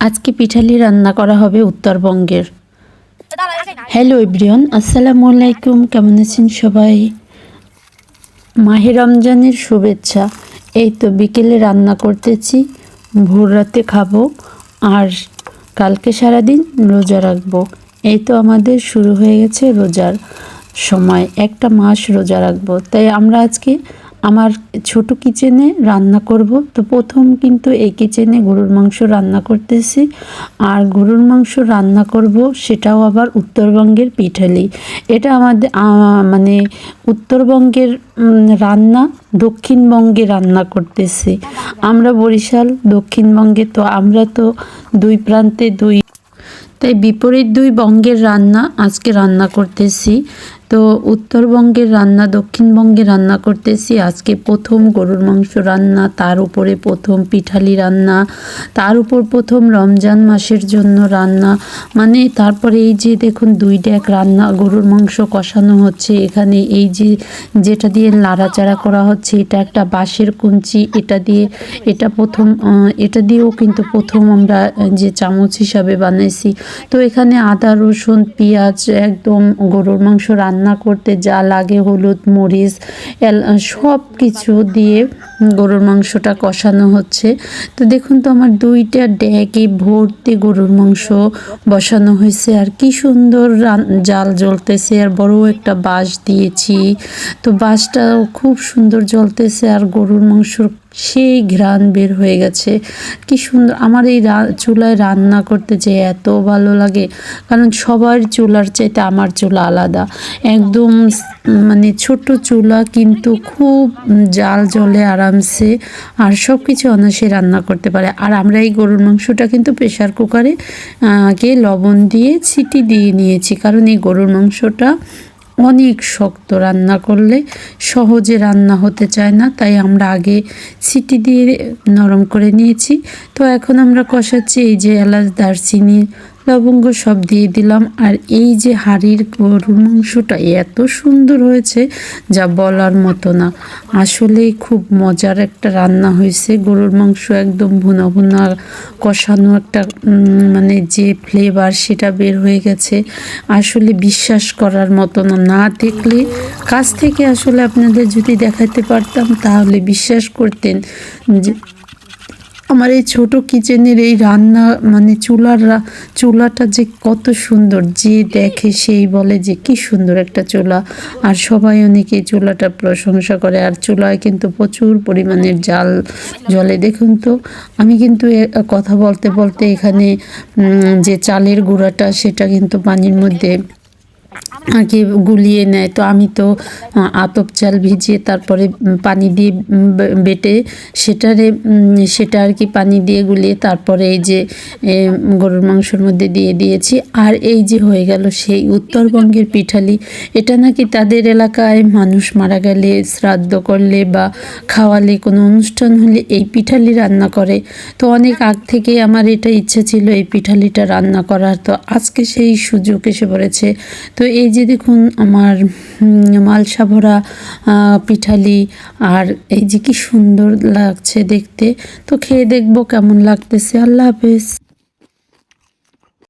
আজকে পিঠালি রান্না করা হবে উত্তরবঙ্গের। হ্যালো এভরিওয়ান, আসসালামু আলাইকুম। কেমন আছেন সবাই? মাহে রমজানের শুভেচ্ছা। এই তো বিকেলে রান্না করতেছি, ভোর রাতে খাবো, আর কালকে সারাদিন রোজা রাখবো। এই তো আমাদের শুরু হয়ে গেছে রোজার সময়, একটা মাস রোজা রাখবো। তাই আমরা আজকে আমার ছোট কিচেনে রান্না করব। তো প্রথম কিন্তু এই কিচেনে গরুর মাংস রান্না করতেছি, আর গরুর মাংস রান্না করব সেটাও আবার উত্তরবঙ্গের পিঠালি। এটা আমাদের মানে উত্তরবঙ্গের রান্না দক্ষিণবঙ্গে রান্না করতেছি। আমরা বরিশাল, দক্ষিণবঙ্গে, তো আমরা তো দুই প্রান্তে দুই, তাই বিপরীত দুই বঙ্গের রান্না আজকে রান্না করতেছি। তো উত্তরবঙ্গের রান্না দক্ষিণবঙ্গে রান্না করতেছি। আজকে প্রথম গরুর মাংস রান্না, তার উপরে প্রথম পিঠালি রান্না, তার উপর প্রথম রমজান মাসের জন্য রান্না। মানে তারপরে এই যে দেখুন দুই ডেক রান্না, গরুর মাংস কষানো হচ্ছে এখানে। এই যে যেটা দিয়ে নাড়াচাড়া করা হচ্ছে, এটা একটা বাঁশের কুঞ্চি, এটা প্রথম, এটা দিয়েও কিন্তু প্রথম আমরা যে চামচ হিসাবে বানাইছি। তো এখানে আদা রসুন পেঁয়াজ একদম গরুর মাংস রান্না করতে যা লাগে, হলুদ মরিচ সব কিছু দিয়ে গরুর মাংসটা কষানো হচ্ছে। তো দেখুন তো আমার দুইটা ড্যাগে ভর্তি গরুর মাংস বসানো হয়েছে, আর কি সুন্দর জাল জ্বলতেছে। আর বড় একটা বাঁশ দিয়েছি, তো বাঁশটাও খুব সুন্দর জ্বলতেছে, আর গরুর মাংসর সেই ঘ্রাণ বের হয়ে গেছে। কি সুন্দর! আমার এই চুলায় রান্না করতে যে এত ভালো লাগে, কারণ সবার চুলার চাইতে আমার চুলা আলাদা। একদম মানে ছোট চুলা, কিন্তু খুব জাল জ্বলে আরামসে, আর সব কিছু অনায়াসে রান্না করতে পারে। আর আমরা এই গরুর মাংসটা কিন্তু প্রেশার কুকারে আগে লবণ দিয়ে সিটি দিয়ে নিয়েছি, কারণ এই গরুর মাংসটা অনেক শক্ত, রান্না করলে সহজে রান্না হতে চায় না, তাই আমরা আগে সিটি দিয়ে নরম করে নিয়েছি। তো এখন আমরা কষাচ্ছি, এই যে এলাচ দারচিনি লবঙ্গ সব দিয়ে দিলাম। আর এই যে হাঁড়ির গরুর মাংসটা এত সুন্দর হয়েছে যা বলার মতো না। আসলেই খুব মজার একটা রান্না হয়েছে। গরুর মাংস একদম ভুনা ভুনা কষানো একটা মানে যে ফ্লেভার সেটা বের হয়ে গেছে। আসলে বিশ্বাস করার মতো না, না দেখলে কাছ থেকে আসলে আপনাদের যদি দেখাতে পারতাম তাহলে বিশ্বাস করতেন যে আমার এই ছোট কিচেনের এই রান্না, মানে চুলাটা যে কত সুন্দর, যে দেখে সেই বলে যে কি সুন্দর একটা চুলা। আর সবাই অনেকে চুলাটা প্রশংসা করে, আর চুলায় কিন্তু প্রচুর পরিমাণের জাল জ্বলে। দেখুন তো আমি কিন্তু কথা বলতে বলতে এখানে যে চালের গুঁড়াটা সেটা কিন্তু পানির মধ্যে আগে গুলিয়ে নেয়। তো আমি তো আতপ চাল ভিজিয়ে তারপরে পানি দিয়ে বেটে সেটা আর কি পানি দিয়ে গুলিয়ে তারপরে এই যে গরুর মাংসের মধ্যে দিয়ে দিয়েছি। আর এই যে হয়ে গেল সেই উত্তরবঙ্গের পিঠালি। এটা নাকি তাদের এলাকায় মানুষ মারা গেলে, শ্রাদ্ধ করলে বা খাওয়ালে, কোনো অনুষ্ঠান হলে এই পিঠালি রান্না করে। তো অনেক আগ থেকে আমার এটা ইচ্ছা ছিল এই পিঠালিটা রান্না করার, তো আজকে সেই সুযোগ এসে পড়েছে। তো এই যে দেখুন আমার মালসা ভরা পিঠালি, আর এই যে কি সুন্দর লাগছে দেখতে। তো খেয়ে দেখবো কেমন লাগতেছে। আল্লাহ হাফেজ।